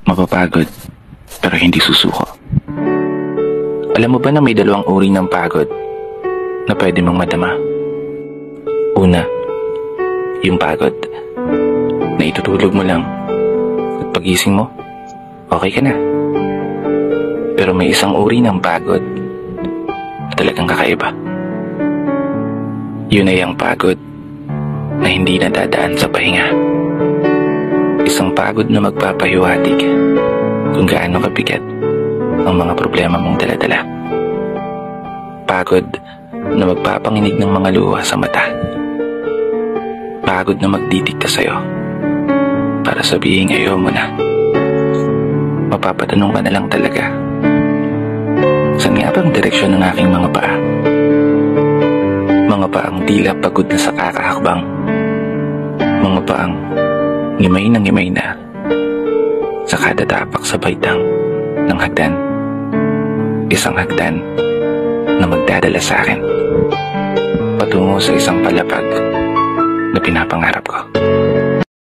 Mapapagod, pero hindi susuko. Alam mo ba na may dalawang uri ng pagod na pwede mong madama? Una, yung pagod na itutulog mo lang at pagising mo, okay ka na. Pero may isang uri ng pagod na talagang kakaiba. Yun ay ang pagod na hindi nadadaan sa pahinga. Isang pagod na magpapahiwatig kung gaano kabigat ang mga problema mong daladala. Pagod na magpapanginig ng mga luha sa mata. Pagod na magdidikta sa'yo para sabihin ayaw mo na. Mapapatanong ka na lang talaga, saan nga bang direksyon ng aking mga paa? Mga paang tila pagod na sa kakahakbang. Mga paang ngimay na sa kada tapak sa baitang ng hagdan. Isang hagdan na magdadala sa akin patungo sa isang palapag na pinapangarap ko.